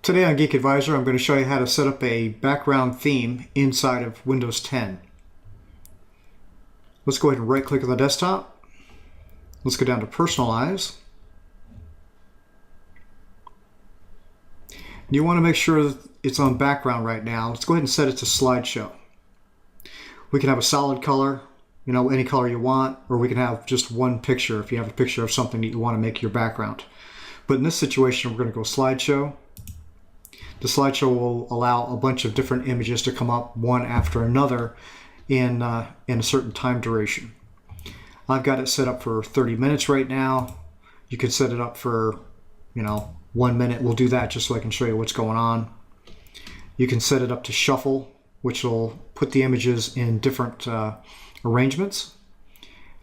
Today on Geek Advisor, I'm going to show you how to set up a background theme inside of Windows 10. Let's go ahead and right click on the desktop. Let's go down to Personalize. You want to make sure that it's on background right now. Let's go ahead and set it to slideshow. We can have a solid color, any color you want, or we can have just one picture if you have a picture of something that you want to make your background. But in this situation, we're going to go slideshow. The slideshow will allow a bunch of different images to come up one after another in a certain time duration. I've got it set up for 30 minutes right now. You can set it up for 1 minute. We'll do that just so I can show you what's going on. You can set it up to shuffle, which will put the images in different arrangements,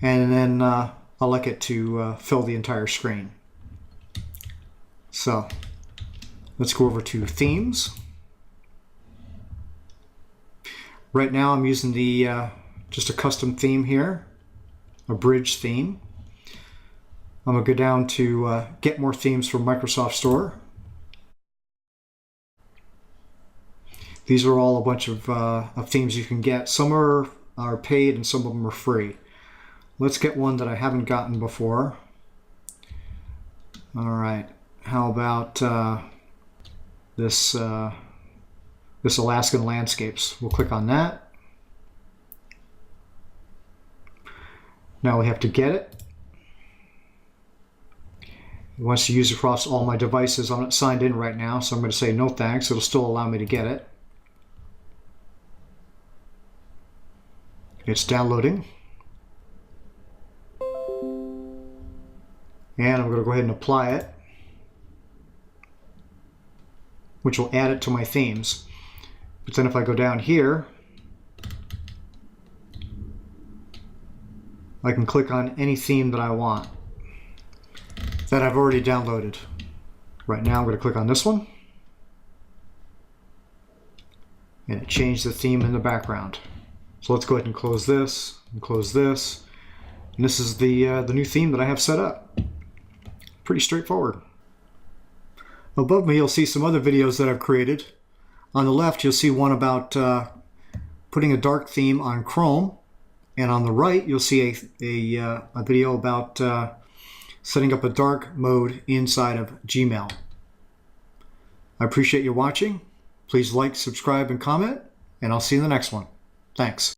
and then I'll like it to fill the entire screen. So let's go over to themes. Right now I'm using the just a custom theme here, a bridge theme. I'm going to go down to get more themes from Microsoft Store. These are all a bunch of themes you can get. Some are paid and some of them are free. Let's get one that I haven't gotten before. All right, how about this Alaskan landscapes? We'll click on that. Now we have to get it. It wants to use across all my devices. I'm not signed in right now, so I'm going to say no thanks. It'll still allow me to get it. It's downloading. And I'm going to go ahead and apply it, which will add it to my themes. But then if I go down here, I can click on any theme that I want that I've already downloaded. Right now I'm going to click on this one, and it changed the theme in the background. So let's go ahead and close this and close this. And this is the new theme that I have set up. Pretty straightforward. Above me you'll see some other videos that I've created. On the left you'll see one about putting a dark theme on Chrome, and on the right you'll see a video about setting up a dark mode inside of Gmail. I appreciate you watching. Please like, subscribe, and comment, and I'll see you in the next one. Thanks.